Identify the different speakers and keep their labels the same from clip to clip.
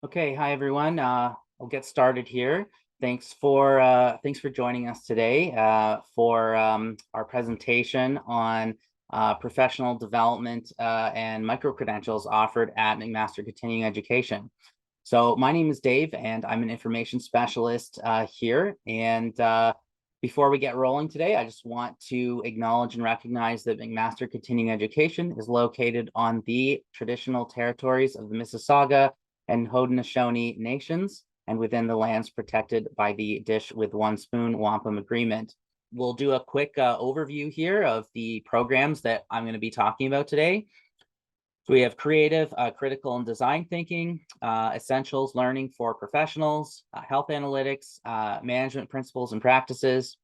Speaker 1: Okay, hi everyone. We'll get started here. Thanks for joining us today for our presentation on professional development and micro credentials offered at McMaster Continuing Education. So my name is Dave, and I'm an information specialist here. And before we get rolling today, I just want to acknowledge and recognize that McMaster Continuing Education is located on the traditional territories of the Mississauga and Haudenosaunee nations, and within the lands protected by the Dish with One Spoon Wampum Agreement. We'll do a quick overview here of the programs that I'm going to be talking about today. So we have creative, critical, and design thinking, essentials learning for professionals, health analytics, management principles and practices,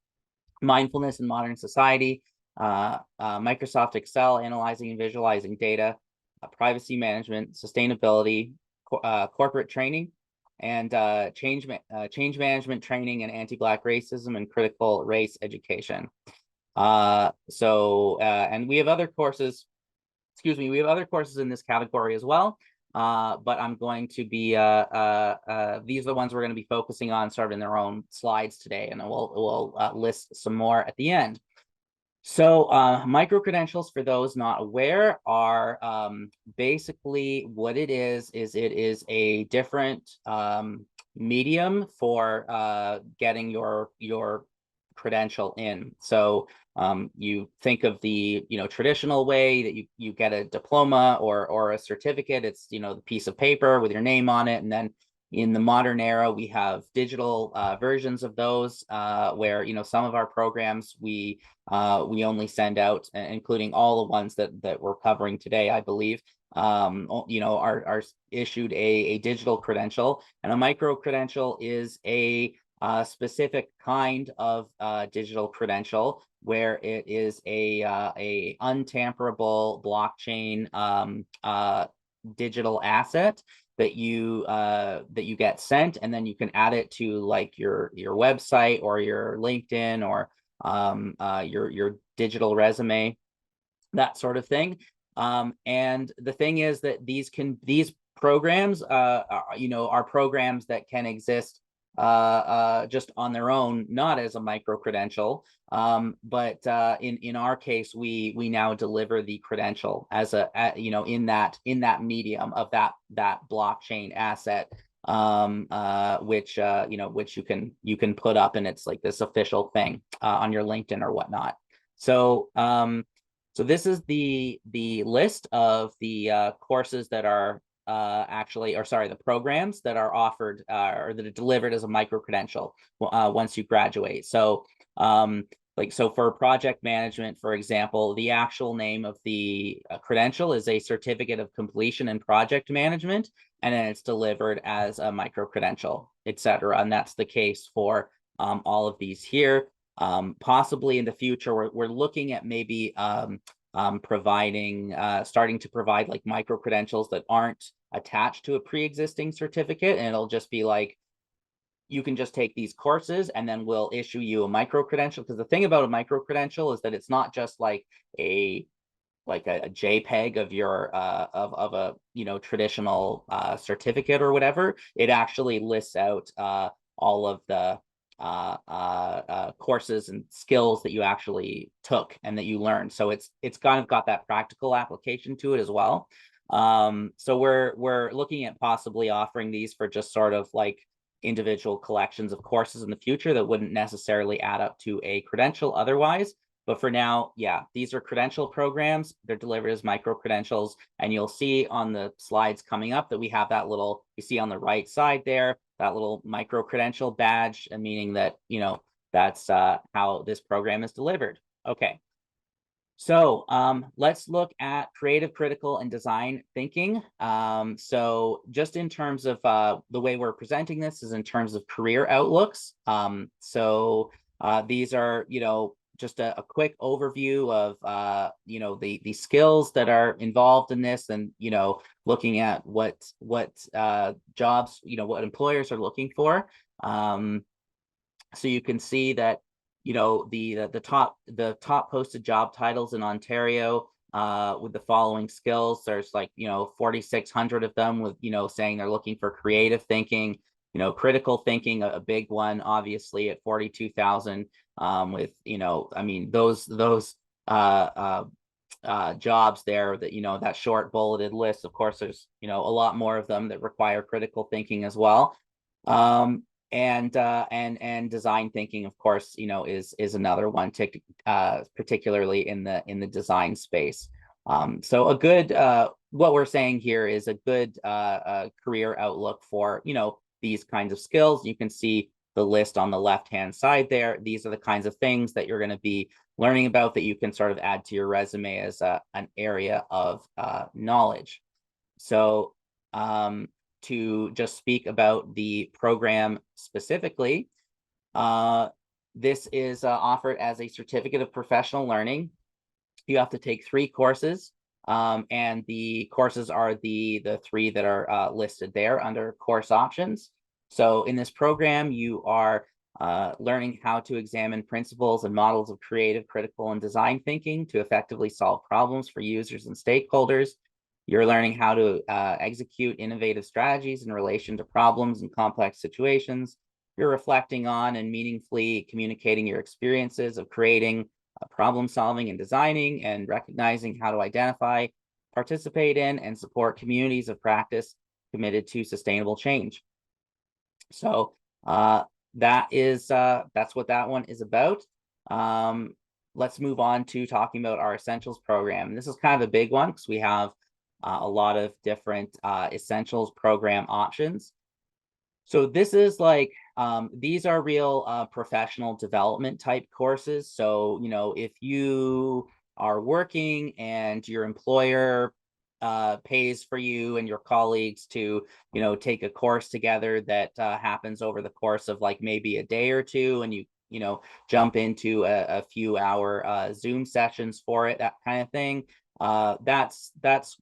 Speaker 1: mindfulness in modern society, Microsoft Excel, analyzing and visualizing data, privacy management, sustainability, corporate training, and change management training and anti-Black racism and critical race education. And we have other courses. Excuse me, we have other courses in this category as well. But I'm going to be, these are the ones we're going to be focusing on sort of in their own slides today, and we'll list some more at the end. So micro-credentials, for those not aware, are basically what it is it is a different medium for getting your credential in. So you think of the traditional way that you get a diploma or a certificate. It's the piece of paper with your name on it, and then in the modern era we have digital versions of those where some of our programs we only send out, including all the ones that we're covering today, I believe, are issued a digital credential, and a micro credential is a specific kind of digital credential where it is a untamperable blockchain digital asset that you get sent, and then you can add it to like your website or your LinkedIn or your digital resume, that sort of thing. And the thing is that these programs are programs that can exist just on their own, not as a micro credential, but in our case we now deliver the credential as in that medium of that blockchain asset, which you can put up, and it's like this official thing on your LinkedIn or whatnot. So so this is the list of the courses that are the programs that are offered or that are delivered as a micro credential once you graduate. So so for project management, for example, the actual name of the credential is a certificate of completion in project management, and then it's delivered as a micro credential, etc. And that's the case for all of these here. Possibly in the future, we're looking at maybe starting to provide like micro credentials that aren't attached to a pre-existing certificate, and it'll just be like you can just take these courses and then we'll issue you a micro credential. Because the thing about a micro credential is that it's not just like a JPEG of your of a traditional certificate or whatever. It actually lists out all of the courses and skills that you actually took and that you learned. So it's kind of got that practical application to it as well. So we're looking at possibly offering these for just sort of like individual collections of courses in the future that wouldn't necessarily add up to a credential otherwise. But for now, yeah, these are credential programs. They're delivered as micro credentials, and you'll see on the slides coming up that we have that little, you see on the right side there, that little micro credential badge, meaning that that's how this program is delivered. Okay. So let's look at creative, critical, and design thinking. So just in terms of the way we're presenting this is in terms of career outlooks. These are, just a quick overview of, the skills that are involved in this, and, looking at what jobs, what employers are looking for. So you can see that the top posted job titles in Ontario with the following skills. There's like, 4,600 of them with, saying they're looking for creative thinking, critical thinking, a big one, obviously at 42,000, with, I mean, those uh, jobs there that, that short bulleted list. Of course, there's, a lot more of them that require critical thinking as well. And design thinking, of course, is another one, particularly in the design space. So a good, what we're saying here is a good career outlook for, these kinds of skills. You can see the list on the left-hand side there. These are the kinds of things that you're going to be learning about that you can sort of add to your resume as an area of knowledge. So to just speak about the program specifically, this is offered as a certificate of professional learning. You have to take 3 courses, and the courses are the 3 that are listed there under course options. So in this program, you are learning how to examine principles and models of creative, critical, and design thinking to effectively solve problems for users and stakeholders. You're learning how to execute innovative strategies in relation to problems and complex situations. You're reflecting on and meaningfully communicating your experiences of creating, problem solving and designing, and recognizing how to identify, participate in, and support communities of practice committed to sustainable change. So that's what that one is about. Let's move on to talking about our essentials program. This is kind of a big one because we have a lot of different essentials program options. So this is like, these are real professional development type courses. So, if you are working and your employer pays for you and your colleagues to, take a course together that happens over the course of like maybe a day or two, and you jump into a few hour Zoom sessions for it, that kind of thing. That's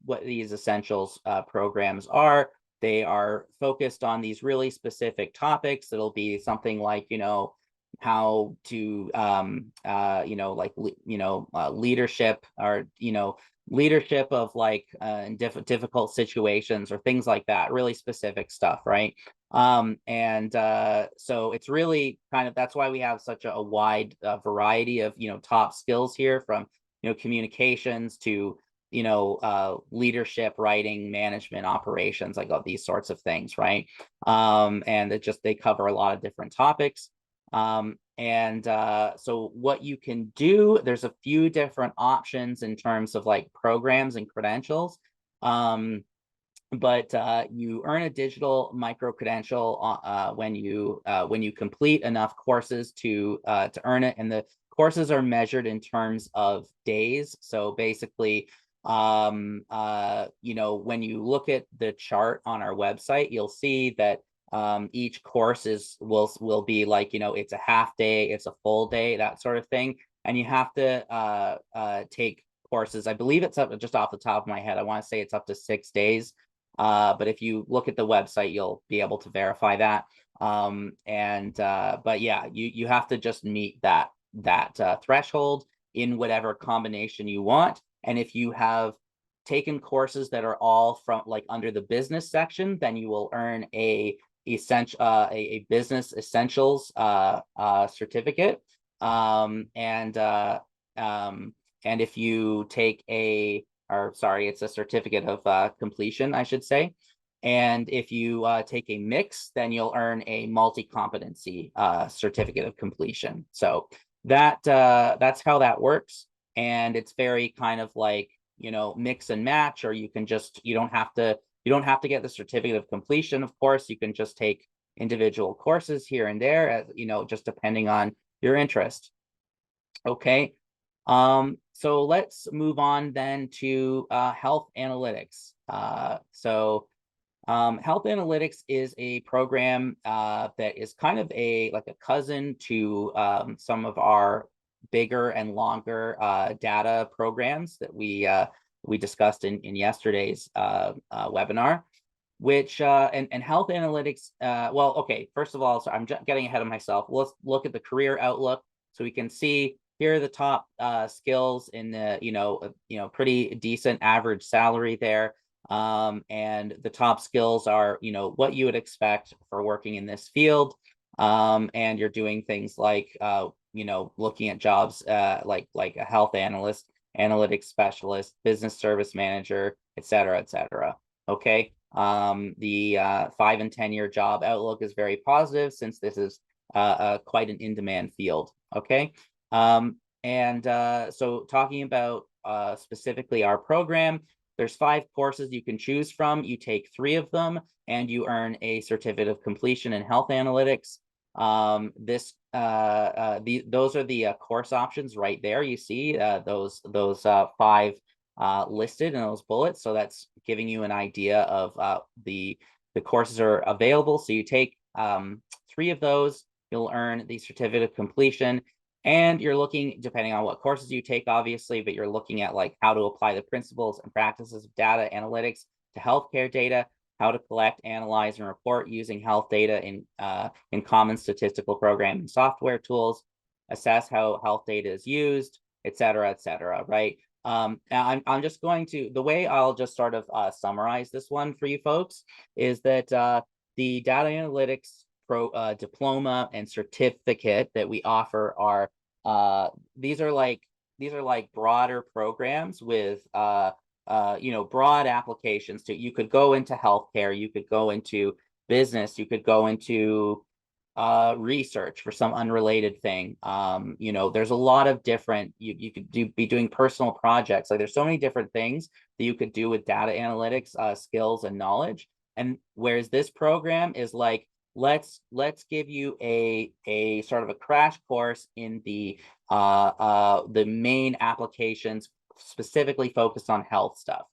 Speaker 1: what these essentials programs are. They are focused on these really specific topics. It'll be something like, how to, leadership, or, leadership of like in difficult situations or things like that, really specific stuff, right? So it's really kind of, that's why we have such a wide variety of, top skills here, from, communications to, leadership, writing, management, operations, like all these sorts of things, right? And they cover a lot of different topics. So what you can do, there's a few different options in terms of like programs and credentials. But you earn a digital micro credential when you complete enough courses to earn it, and the courses are measured in terms of days. So basically, when you look at the chart on our website, you'll see that each course will be like, it's a half day, it's a full day, that sort of thing, and you have to take courses. I believe it's up, just off the top of my head, I want to say it's up to 6 days. But if you look at the website, you'll be able to verify that. But yeah, you have to just meet that threshold in whatever combination you want. And if you have taken courses that are all from like under the business section, then you will earn a business essentials certificate. And if you take it's a certificate of completion, I should say. And if you take a mix, then you'll earn a multi-competency certificate of completion. So that's how that works. And it's very kind of like, mix and match, or you don't have to get the certificate of completion. Of course, you can just take individual courses here and there, as just depending on your interest. Okay. So let's move on then to health analytics. Health analytics is a program that is kind of like a cousin to some of our bigger and longer data programs that we discussed in yesterday's webinar. Which and health analytics. Well, okay. First of all, so I'm getting ahead of myself. Let's look at the career outlook, so we can see here are the top skills in the, pretty decent average salary there. And the top skills are, what you would expect for working in this field. And you're doing things like, looking at jobs like a health analyst, analytics specialist, business service manager, et cetera, et cetera. Okay. The 5 and 10-year job outlook is very positive since this is quite an in-demand field. Okay. So talking about specifically our program, there's 5 courses you can choose from. You take 3 of them and you earn a certificate of completion in health analytics. Those are the course options right there. You see those 5 listed in those bullets. So that's giving you an idea of the courses are available. So you take 3 of those, you'll earn the certificate of completion. And you're looking, depending on what courses you take, obviously, but you're looking at like how to apply the principles and practices of data analytics to healthcare data, how to collect, analyze, and report using health data in common statistical programming software tools, assess how health data is used, et cetera, right? I'm just going to, the way I'll just sort of summarize this one for you folks is that the data analytics diploma and certificate that we offer are these are like broader programs with broad applications to, you could go into healthcare, you could go into business, you could go into research for some unrelated thing. There's a lot of different, you could be doing personal projects. Like there's so many different things that you could do with data analytics skills and knowledge. And whereas this program is like, let's give you a sort of a crash course in the main applications specifically focused on health stuff.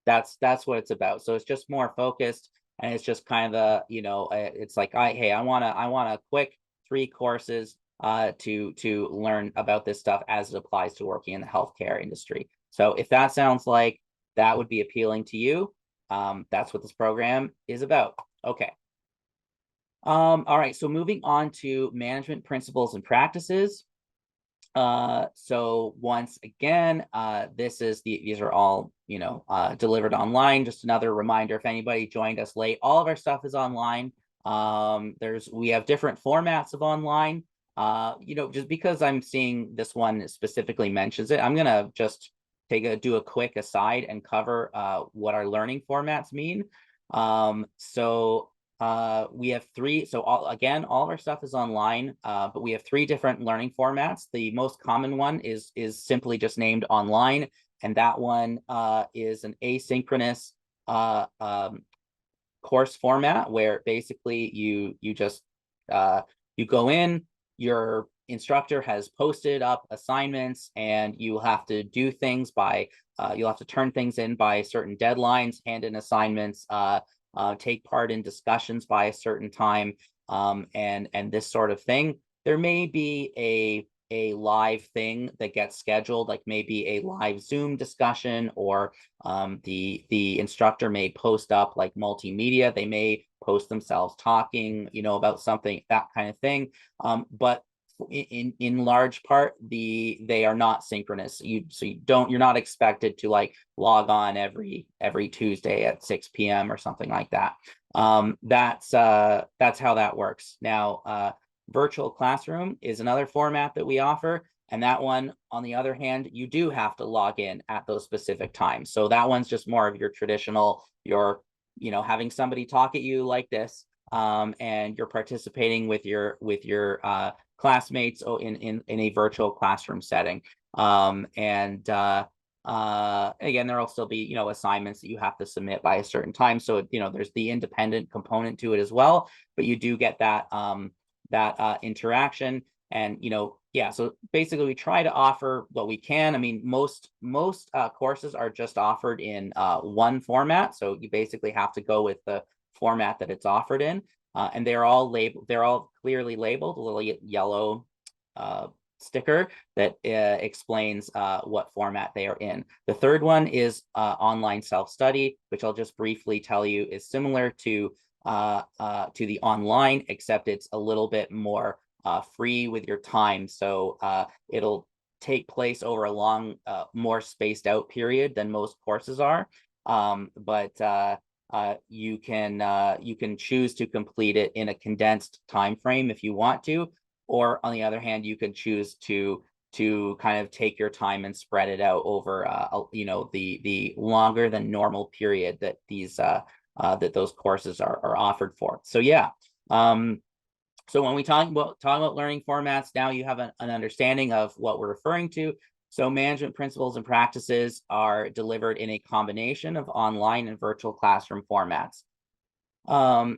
Speaker 1: That's what it's about. So it's just more focused, and it's just kind of it's like, I want a quick 3 courses to learn about this stuff as it applies to working in the healthcare industry. So if that sounds like that would be appealing to you, that's what this program is about. Okay. All right, so moving on to management principles and practices. So once again, these are all, delivered online. Just another reminder, if anybody joined us late, all of our stuff is online. We have different formats of online. Just because I'm seeing this one specifically mentions it, I'm gonna just do a quick aside and cover what our learning formats mean. We have 3, so all of our stuff is online, but we have 3 different learning formats. The most common one is simply just named online, and that one is an asynchronous course format where basically you just you go in, your instructor has posted up assignments, and you have to do things by you'll have to turn things in by certain deadlines, hand in assignments, take part in discussions by a certain time, and this sort of thing. There may be a live thing that gets scheduled, like maybe a live Zoom discussion, or the instructor may post up like multimedia. They may post themselves talking, about something, that kind of thing. But in large part, they are not synchronous. You're not expected to like log on every Tuesday at 6 p.m. or something like that. That's how that works. Now, virtual classroom is another format that we offer, and that one, on the other hand, you do have to log in at those specific times. So that one's just more of your traditional, having somebody talk at you like this, and you're participating with your classmates in a virtual classroom setting. Again, there'll still be, assignments that you have to submit by a certain time. So, there's the independent component to it as well, but you do get that interaction. And, so basically we try to offer what we can. I mean, most courses are just offered in one format. So you basically have to go with the format that it's offered in. And they're all clearly labeled, a little yellow sticker that explains what format they are in. The third one is online self-study, which I'll just briefly tell you is similar to the online, except it's a little bit more free with your time. So it'll take place over a long, more spaced out period than most courses are. But you can choose to complete it in a condensed time frame if you want to, or on the other hand, you can choose to kind of take your time and spread it out over the longer than normal period that that those courses are offered for. So yeah. So when we talk about learning formats, now you have an understanding of what we're referring to. So management principles and practices are delivered in a combination of online and virtual classroom formats. So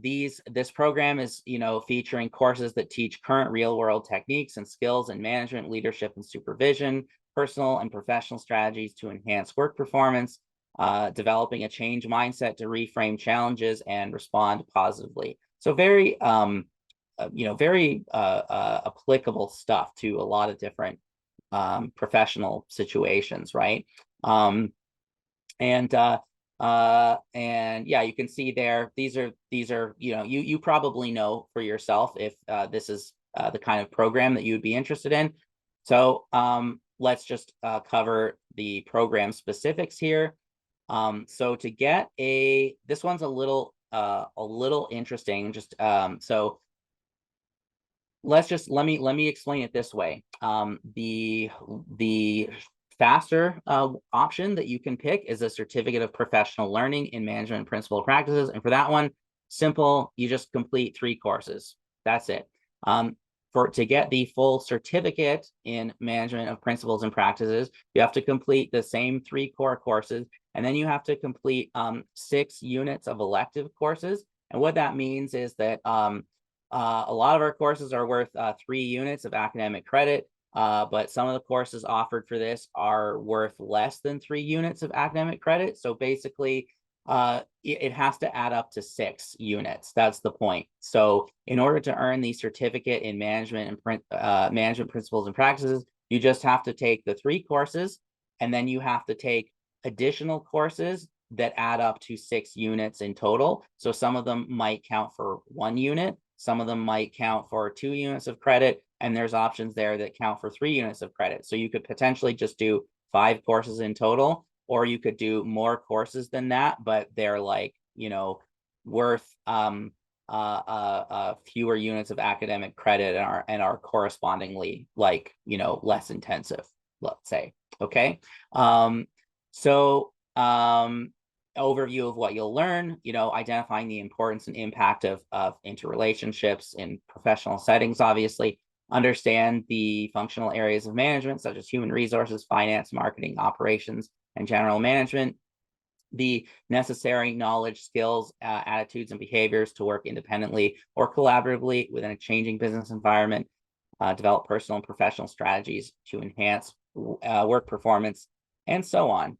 Speaker 1: this program is, featuring courses that teach current real world techniques and skills in management, leadership, and supervision, personal and professional strategies to enhance work performance, developing a change mindset to reframe challenges and respond positively. So very, very applicable stuff to a lot of different professional situations, right? And yeah, you can see there, these are you probably know for yourself if this is the kind of program that you would be interested in. So let's just cover the program specifics here. So to get this one's a little interesting. Just so let me explain it this way. The faster option that you can pick is a certificate of professional learning in management and principal practices, and for that one, simple, you just complete 3 courses. That's it. To get the full certificate in management of principles and practices, you have to complete the same 3 core courses, and then you have to complete 6 units of elective courses. And what that means is that a lot of our courses are worth 3 units of academic credit, but some of the courses offered for this are worth less than 3 units of academic credit. So basically, it has to add up to 6 units. That's the point. So in order to earn the certificate in management and management principles and practices, you just have to take the 3 courses, and then you have to take additional courses that add up to 6 units in total. So some of them might count for 1 unit, some of them might count for 2 units of credit, and there's options there that count for 3 units of credit. So you could potentially just do 5 courses in total, or you could do more courses than that, but they're like, worth fewer units of academic credit and are correspondingly like, less intensive, let's say. Okay. Overview of what you'll learn, identifying the importance and impact of interrelationships in professional settings, obviously. Understand the functional areas of management, such as human resources, finance, marketing, operations, and general management. The necessary knowledge, skills, attitudes, and behaviors to work independently or collaboratively within a changing business environment. Develop personal and professional strategies to enhance work performance, and so on.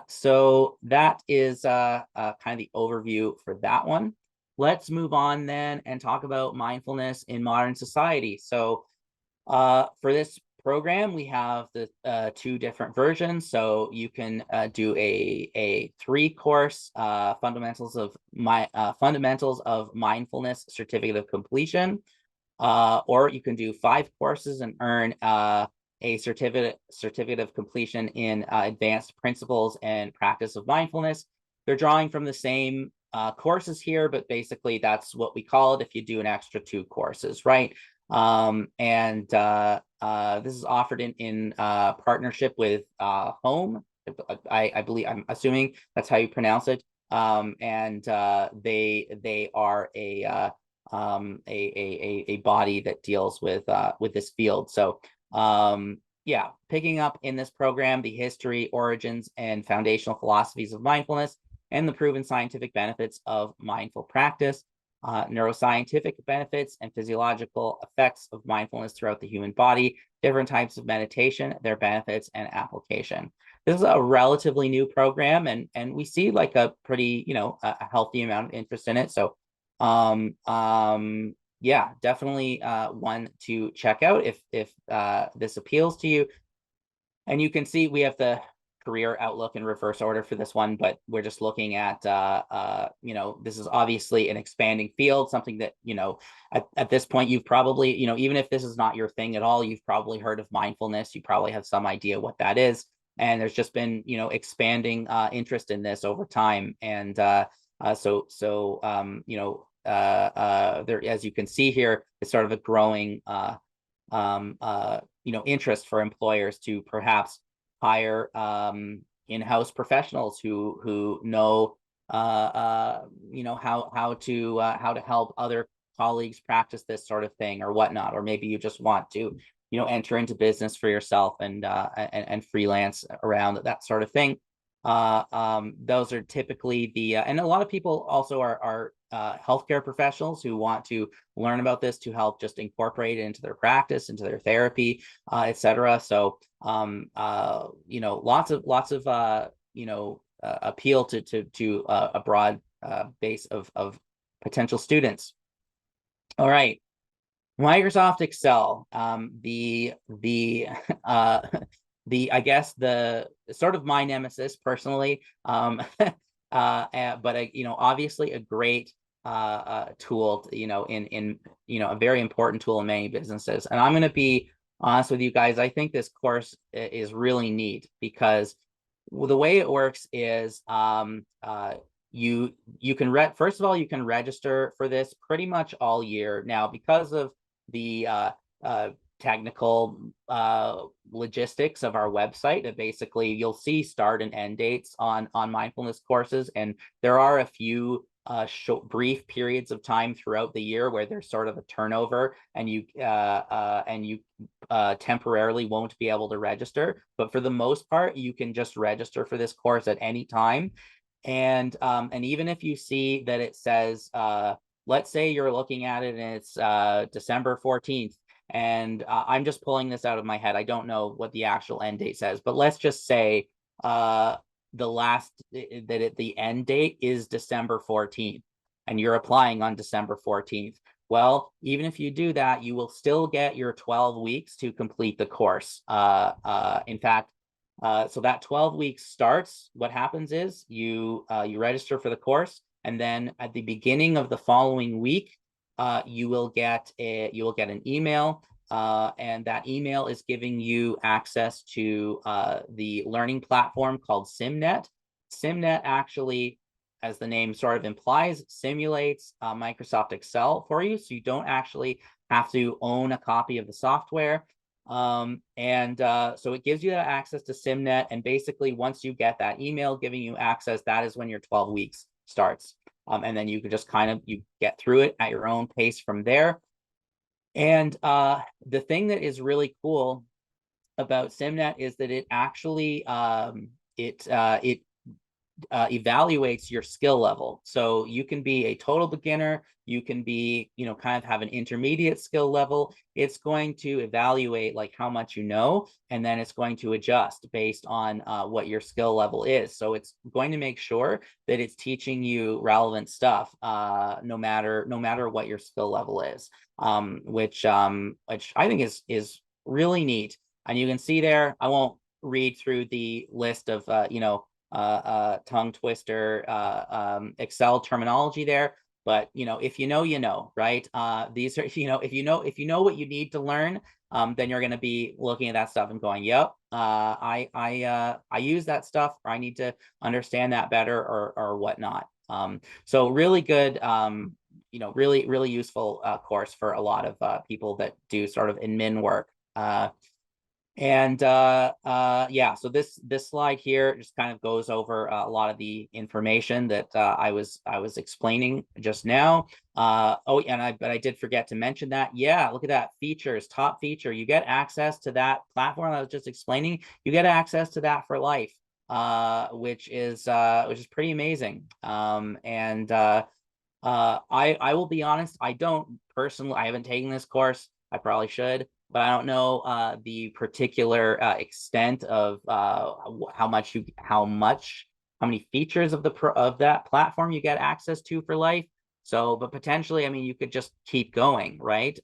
Speaker 1: So that is kind of the overview for that one. Let's move on then and talk about mindfulness in modern society. So for this program, we have the 2 different versions. So you can do a 3-course fundamentals of mindfulness certificate of completion, or you can do 5 courses and earn a certificate of completion in advanced principles and practice of mindfulness. They're drawing from the same courses here, but basically that's what we call it if you do an extra 2 courses, right? This is offered in partnership with Home. I believe, I'm assuming that's how you pronounce it. They are a body that deals with this field. So yeah, picking up in this program the history, origins, and foundational philosophies of mindfulness and the proven scientific benefits of mindful practice, neuroscientific benefits and physiological effects of mindfulness throughout the human body, different types of meditation, their benefits and application. This is a relatively new program, and we see like a pretty, a healthy amount of interest in it. So yeah, definitely one to check out if this appeals to you. And you can see we have the career outlook in reverse order for this one, but we're just looking at, this is obviously an expanding field, something that, at this point, you've probably, even if this is not your thing at all, you've probably heard of mindfulness. You probably have some idea what that is. And there's just been, expanding interest in this over time. And there, as you can see here, it's sort of a growing interest for employers to perhaps hire in-house professionals who know how to help other colleagues practice this sort of thing or whatnot. Or maybe you just want to enter into business for yourself and freelance around that sort of thing. Those are typically the and a lot of people also are healthcare professionals who want to learn about this to help just incorporate it into their practice, into their therapy, etc. So lots of appeal to a broad base of potential students. All right. Microsoft Excel, I guess the sort of my nemesis personally, but obviously a great tool, in a very important tool in many businesses. And I'm going to be honest with you guys, I think this course is really neat because the way it works is you can first of all, you can register for this pretty much all year. Now, because of the technical logistics of our website, that basically you'll see start and end dates on mindfulness courses, and there are a few brief periods of time throughout the year where there's sort of a turnover, and you temporarily won't be able to register. But for the most part, you can just register for this course at any time. And even if you see that it says, let's say you're looking at it and it's December 14th, and I'm just pulling this out of my head. I don't know what the actual end date says, but let's just say the end date is December 14th, and you're applying on December 14th. Well, even if you do that, you will still get your 12 weeks to complete the course. In fact, so that 12 weeks starts, what happens is you register for the course, and then at the beginning of the following week, you will get an email, and that email is giving you access to the learning platform called SimNet. SimNet actually, as the name sort of implies, simulates Microsoft Excel for you, so you don't actually have to own a copy of the software. So it gives you that access to SimNet, and basically once you get that email giving you access, that is when your 12 weeks starts. And then you can just you get through it at your own pace from there. And the thing that is really cool about SimNet is that it actually evaluates your skill level. So you can be a total beginner, you can be, kind of have an intermediate skill level. It's going to evaluate like how much you know, and then it's going to adjust based on what your skill level is. So it's going to make sure that it's teaching you relevant stuff, no matter what your skill level is, which I think is really neat. And you can see there, I won't read through the list of tongue twister Excel terminology there, but if you know, right? These are, if you know what you need to learn, then you're going to be looking at that stuff and going, yep, I use that stuff, or I need to understand that better, or whatnot. So really good, really useful course for a lot of people that do sort of admin work. Yeah, so this slide here just kind of goes over a lot of the information that I was explaining just now. But I did forget to mention that. Yeah, look at that, features, top feature. You get access to that platform I was just explaining. You get access to that for life, which is pretty amazing. I will be honest, I haven't taken this course. I probably should, but I don't know the particular extent of how many features of that platform you get access to for life. So, but potentially, I mean, you could just keep going, right?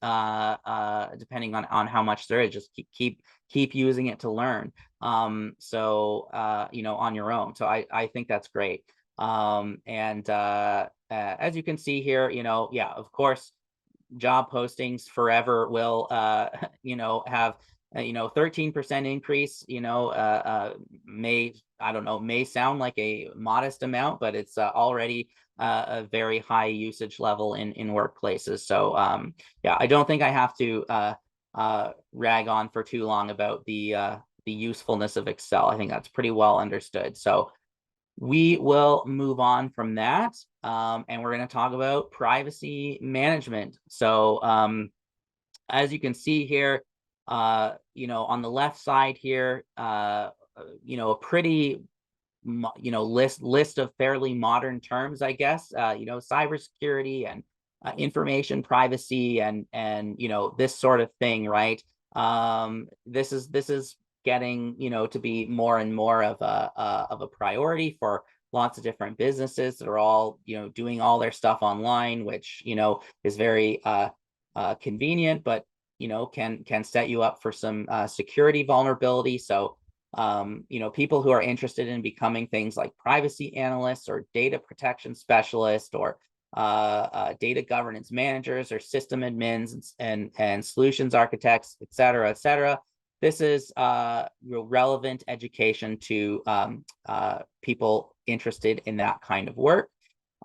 Speaker 1: Depending on how much there is, just keep keep using it to learn. You know, on your own. So I think that's great. As you can see here, you know, yeah, of course, job postings forever will, you know, have, you know, 13% increase, you know, I don't know, may sound like a modest amount, but it's already a very high usage level in workplaces. So yeah, I don't think I have to rag on for too long about the usefulness of Excel. I think that's pretty well understood. So we will move on from that, and we're going to talk about privacy management. So as you can see here, you know, on the left side here, you know, a pretty you know, list of fairly modern terms, I guess. You know, cybersecurity and information privacy and you know, this sort of thing, right? This is getting, you know, to be more and more of a priority for lots of different businesses that are all, you know, doing all their stuff online, which, you know, is very convenient, but you know, can set you up for some security vulnerability. So you know, people who are interested in becoming things like privacy analysts or data protection specialists or data governance managers or system admins and solutions architects, et cetera, et cetera. This is relevant education to people interested in that kind of work.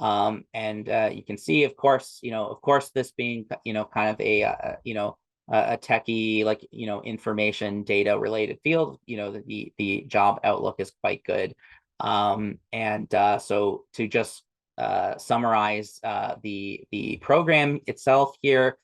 Speaker 1: You can see, of course, you know, this being, you know, kind of you know, a techie, like, you know, information data related field, you know, the job outlook is quite good. So to just summarize the program itself here,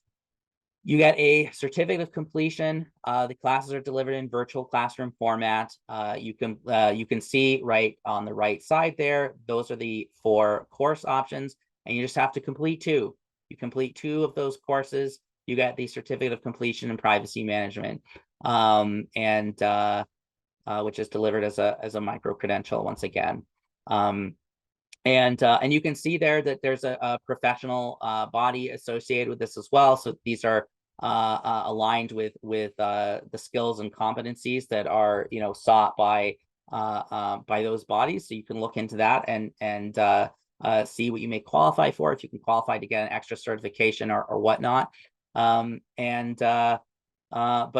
Speaker 1: you get a certificate of completion. The classes are delivered in virtual classroom format. You can see right on the right side there, those are the 4 course options, and you just have to complete 2. You complete 2 of those courses, you get the certificate of completion in privacy management, which is delivered as a micro credential once again. And you can see there that there's a professional body associated with this as well. So these are aligned with the skills and competencies that are, you know, sought by those bodies. So you can look into that and see what you may qualify for, if you can qualify to get an extra certification or whatnot. But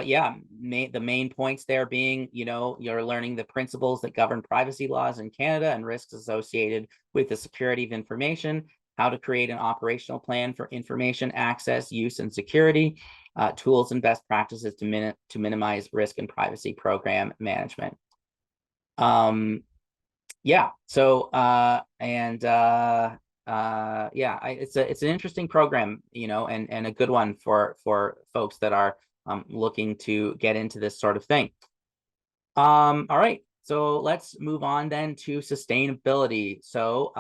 Speaker 1: yeah, the main points there being, you know, you're learning the principles that govern privacy laws in Canada and risks associated with the security of information, how to create an operational plan for information access, use, and security, tools and best practices to minimize risk and privacy program management. Yeah, so yeah, it's an interesting program, you know, and a good one for folks that are looking to get into this sort of thing. All right, so let's move on then to sustainability. So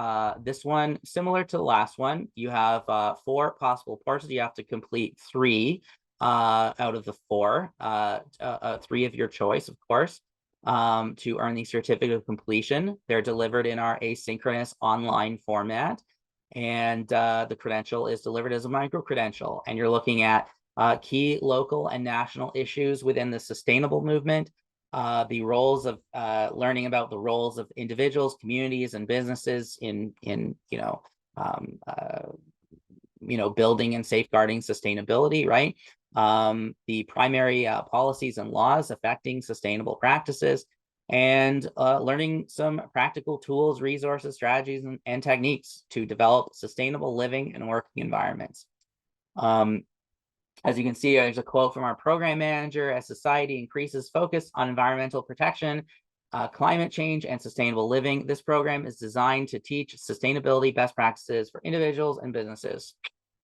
Speaker 1: this one, similar to the last one, you have 4 possible courses. You have to complete 3 out of the 4, 3 of your choice, of course, to earn the certificate of completion. They're delivered in our asynchronous online format, and the credential is delivered as a micro credential. And you're looking at key local and national issues within the sustainable movement, the roles of learning about the roles of individuals, communities, and businesses in building and safeguarding sustainability, right? The primary policies and laws affecting sustainable practices, and learning some practical tools, resources, strategies, and techniques to develop sustainable living and working environments. As you can see, there's a quote from our program manager: as society increases focus on environmental protection, climate change, and sustainable living, this program is designed to teach sustainability best practices for individuals and businesses.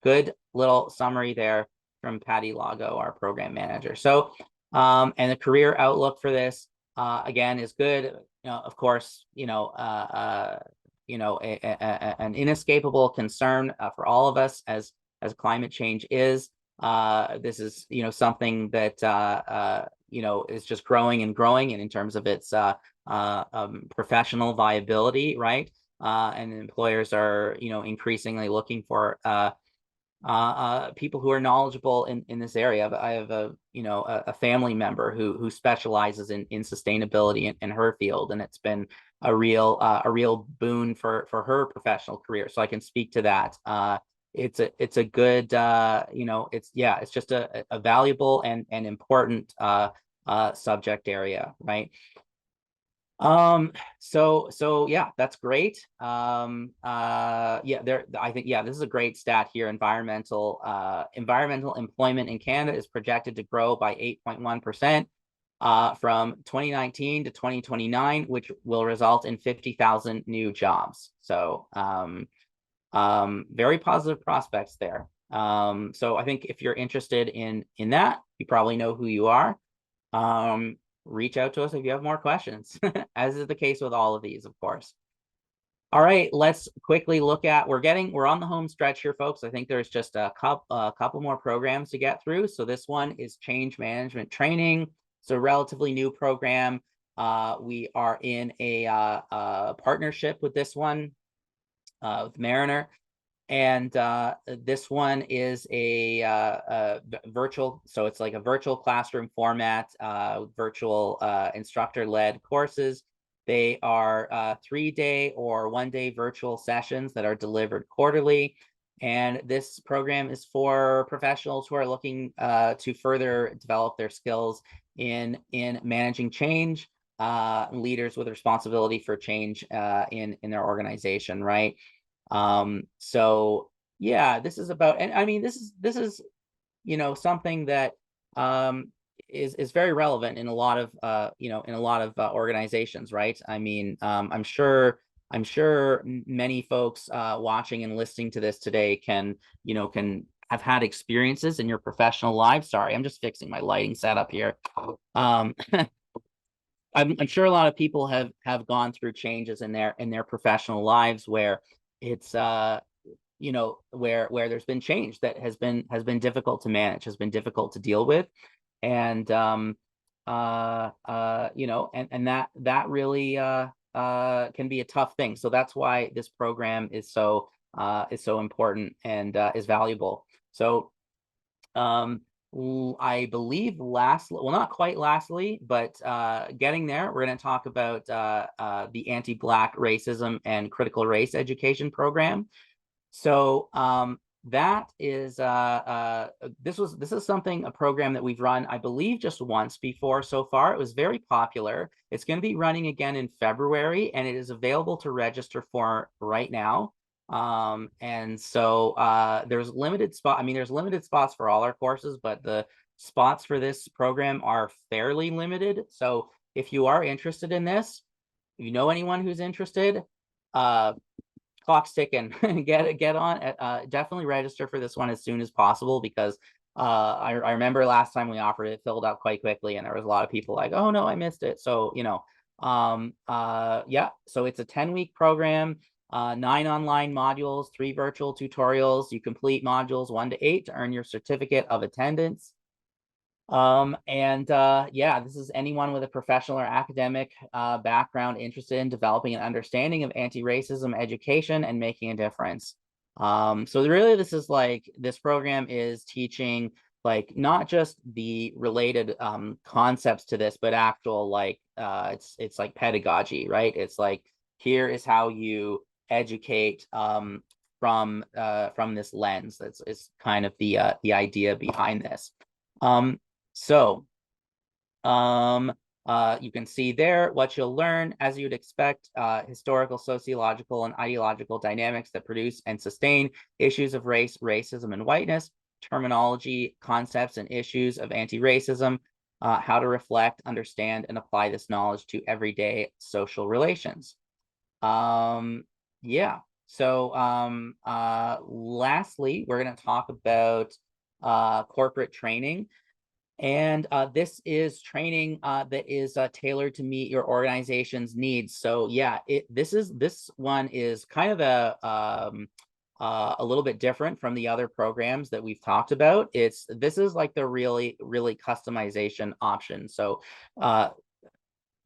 Speaker 1: Good little summary there from Patty Lago, our program manager. So, and the career outlook for this, again, is good. You know, of course, you know, an inescapable concern for all of us as climate change is. This is, you know, something that you know, is just growing and growing, and in terms of its professional viability, right? And employers are, you know, increasingly looking for people who are knowledgeable in this area. I have a family member who specializes in sustainability in her field, and it's been a real boon for her professional career. So I can speak to that. It's a good it's just a valuable and important subject area, right? So yeah, that's great. Yeah, I think, yeah, this is a great stat here. Environmental employment in Canada is projected to grow by 8.1% from 2019 to 2029, which will result in 50,000 new jobs. So very positive prospects there. So I think if you're interested in that, you probably know who you are. Reach out to us if you have more questions, as is the case with all of these, of course. All right, let's quickly look at, we're on the home stretch here, folks. I think there's just a couple more programs to get through. So this one is change management training. It's a relatively new program. We are in a partnership with this one, with Mariner. And this one is a virtual, so it's like a virtual classroom format, virtual instructor-led courses. They are 3-day or 1-day virtual sessions that are delivered quarterly. And this program is for professionals who are looking to further develop their skills in managing change, leaders with responsibility for change in their organization, right? So yeah, this is about, and I mean, this is something that is very relevant in a lot of organizations, right? I mean, I'm sure many folks watching and listening to this today can have had experiences in your professional lives. Sorry, I'm just fixing my lighting setup here. I'm sure a lot of people have gone through changes in their professional lives where it's where there's been change that has been difficult to manage, has been difficult to deal with, and and that really can be a tough thing. So that's why this program is so important and is valuable. So I believe well, not quite lastly, but getting there, we're going to talk about the anti-Black racism and critical race education program. So that is this is a program that we've run, I believe, just once before so far. It was very popular. It's going to be running again in February, and it is available to register for right now. And so there's limited spots for all our courses, but the spots for this program are fairly limited. So if you are interested in this, if you know anyone who's interested, clock's ticking. get on. Definitely register for this one as soon as possible, because I remember last time we offered it, filled up quite quickly, and there was a lot of people like, oh no, I missed it. So yeah. So it's a 10-week program, 9 online modules, 3 virtual tutorials. You complete modules 1 to 8 to earn your certificate of attendance. Yeah, this is anyone with a professional or academic background interested in developing an understanding of anti-racism education and making a difference. So really this program is teaching not just the related concepts to this, but actual it's like pedagogy, right? It's like, here is how you educate from this lens. It's kind of the idea behind this. So you can see there what you'll learn, as you'd expect, historical, sociological, and ideological dynamics that produce and sustain issues of race, racism, and whiteness, terminology, concepts, and issues of anti-racism, how to reflect, understand, and apply this knowledge to everyday social relations. Yeah. So lastly, we're going to talk about corporate training. And this is training that is tailored to meet your organization's needs. So yeah, this one is kind of a little bit different from the other programs that we've talked about. This is like the really customization option. So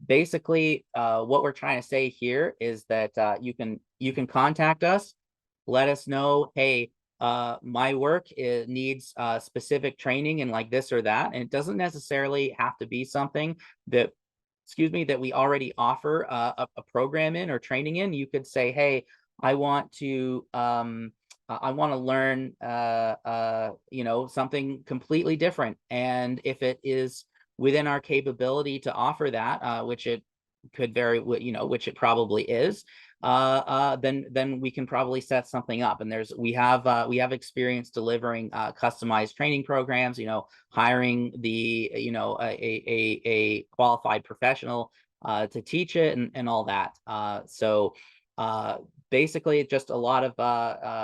Speaker 1: basically, what we're trying to say here is that you can contact us, let us know, hey, my work needs specific training in like this or that, and it doesn't necessarily have to be something that, excuse me, that we already offer a program in or training in. You could say, hey, I want to learn something completely different, and if it is within our capability to offer that, which it could very, which it probably is, then we can probably set something up. And we have experience delivering customized training programs, hiring a qualified professional to teach it, and all that. So basically just a lot of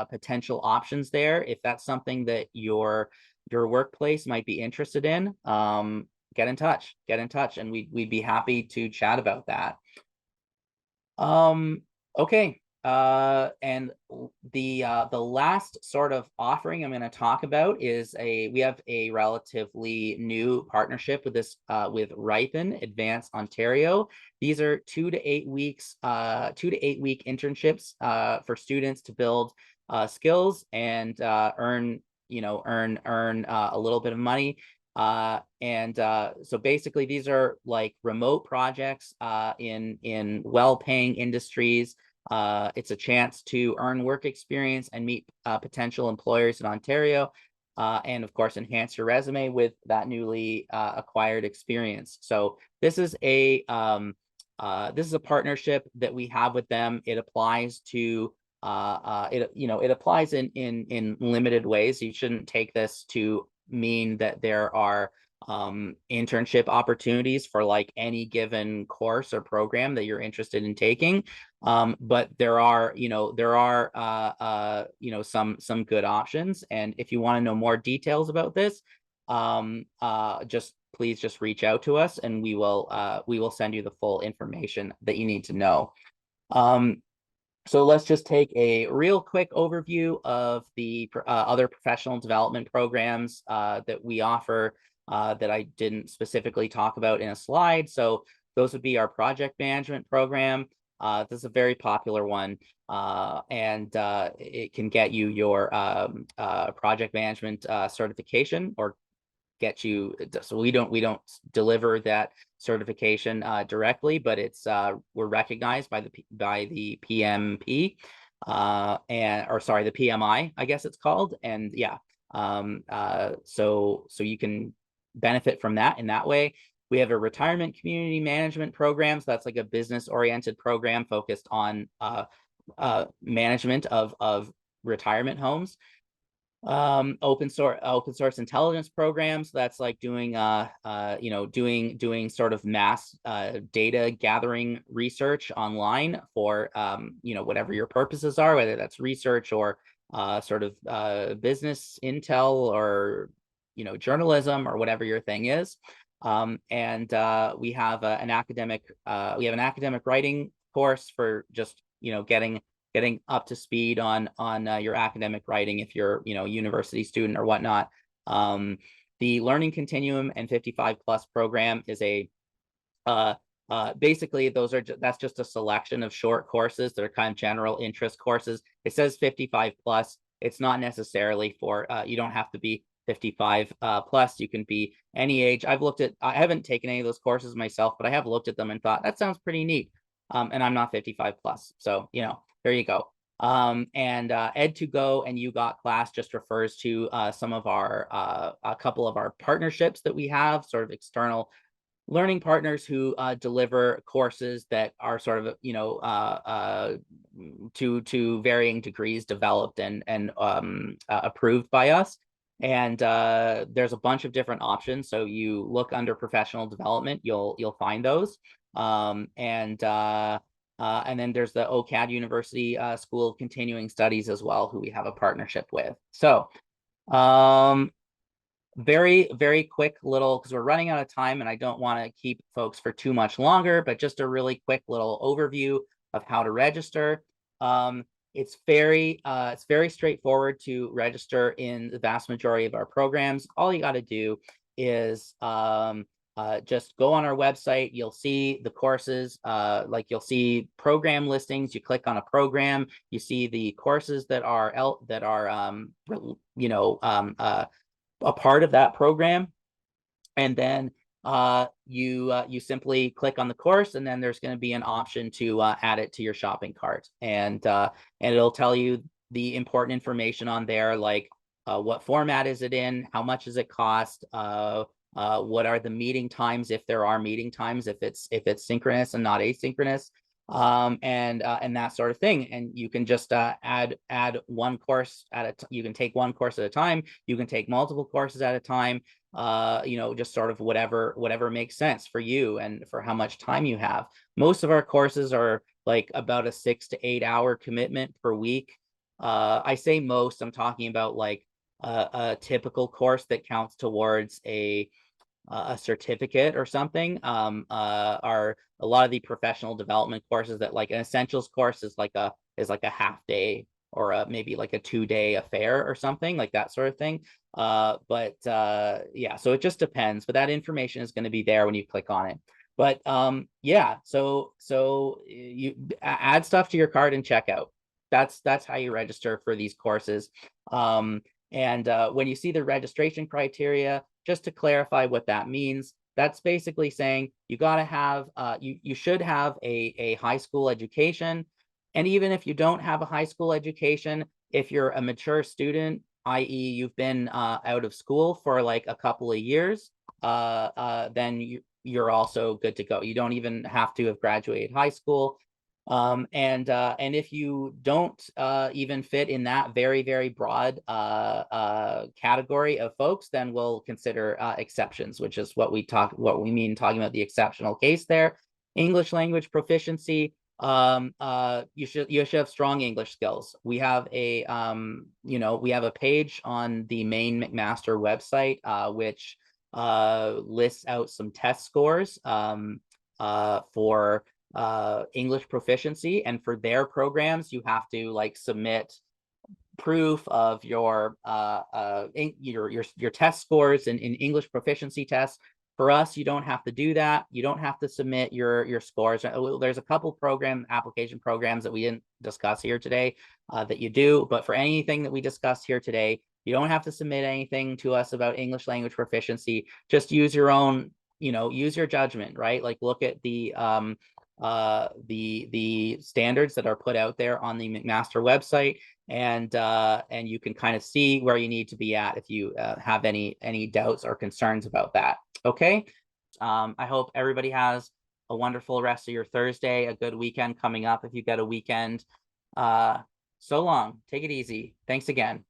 Speaker 1: potential options there. If that's something that your workplace might be interested in, get in touch, and we'd be happy to chat about that. Okay. And the last sort of offering I'm going to talk about is we have a relatively new partnership with Ripen Advance Ontario. These are 2 to 8 weeks, 2 to 8 week internships for students to build skills and earn a little bit of money. So basically these are like remote projects in well-paying industries. It's a chance to earn work experience and meet potential employers in Ontario, and of course enhance your resume with that newly acquired experience. So this is a partnership that we have with them. It applies to it applies in limited ways. You shouldn't take this to mean that there are internship opportunities for like any given course or program that you're interested in taking, but there are some good options. And if you want to know more details about this, please just reach out to us, and we will send you the full information that you need to know. So let's just take a real quick overview of the other professional development programs that we offer that I didn't specifically talk about in a slide. So those would be our project management program. This is a very popular one, and it can get you your project management certification, or get you, so we don't deliver that certification directly, but it's we're recognized by the PMP, the PMI, I guess it's called. And yeah, so you can benefit from that in that way. We have a retirement community management program. So that's like a business oriented program focused on management of retirement homes. Open source intelligence programs. That's like doing doing sort of mass data gathering research online for whatever your purposes are, whether that's research or sort of business intel, or journalism, or whatever your thing is. And we have an academic writing course for just getting up to speed on your academic writing if you're university student or whatnot. The Learning Continuum and 55 Plus program is a basically that's just a selection of short courses that are kind of general interest courses. It says 55 plus. It's not necessarily for you don't have to be 55 plus. You can be any age. I haven't taken any of those courses myself, but I have looked at them and thought that sounds pretty neat. And I'm not 55 plus, so there you go. And Ed2Go and UGOT class just refers to some of our a couple of our partnerships that we have, sort of external learning partners who deliver courses that are sort of to varying degrees developed and approved by us. And there's a bunch of different options. So you look under professional development, you'll find those. And then there's the OCAD University School of Continuing Studies as well, who we have a partnership with. So very, very quick little, because we're running out of time and I don't want to keep folks for too much longer, but just a really quick little overview of how to register. It's very straightforward to register in the vast majority of our programs. All you got to do is just go on our website. You'll see the courses, like you'll see program listings. You click on a program, you see the courses that are a part of that program, and then you simply click on the course, and then there's going to be an option to add it to your shopping cart, and it'll tell you the important information on there, like what format is it in, how much does it cost, what are the meeting times, if there are meeting times, if it's synchronous and not asynchronous, and that sort of thing. And you can just add one course at you can take one course at a time. You can take multiple courses at a time. Just sort of whatever makes sense for you and for how much time you have. Most of our courses are like about a 6 to 8 hour commitment per week. I say most, I'm talking about like a typical course that counts towards a certificate or something. Are a lot of the professional development courses that, like an essentials course is like a half day, or maybe like a 2-day affair or something like that sort of thing. Yeah, so it just depends, but that information is going to be there when you click on it. But yeah, so you add stuff to your cart and checkout. That's how you register for these courses. And when you see the registration criteria, just to clarify what that means, that's basically saying you got to have you should have a high school education. And even if you don't have a high school education, if you're a mature student, i.e. you've been out of school for like a couple of years, then you're also good to go. You don't even have to have graduated high school. And if you don't even fit in that very broad category of folks, then we'll consider exceptions, which is what we mean talking about the exceptional case there. English language proficiency. You should have strong English skills. We have a we have a page on the main McMaster website, which lists out some test scores for English proficiency, and for their programs you have to like submit proof of your test scores in English proficiency tests. For us, you don't have to do that. You don't have to submit your scores. There's a couple application programs that we didn't discuss here today that you do, but for anything that we discussed here today, you don't have to submit anything to us about English language proficiency. Just use your own, use your judgment, right? Like look at the standards that are put out there on the McMaster website, and you can kind of see where you need to be at if you have any doubts or concerns about that. Okay. I hope everybody has a wonderful rest of your Thursday, a good weekend coming up if you get a weekend. So long. Take it easy. Thanks again.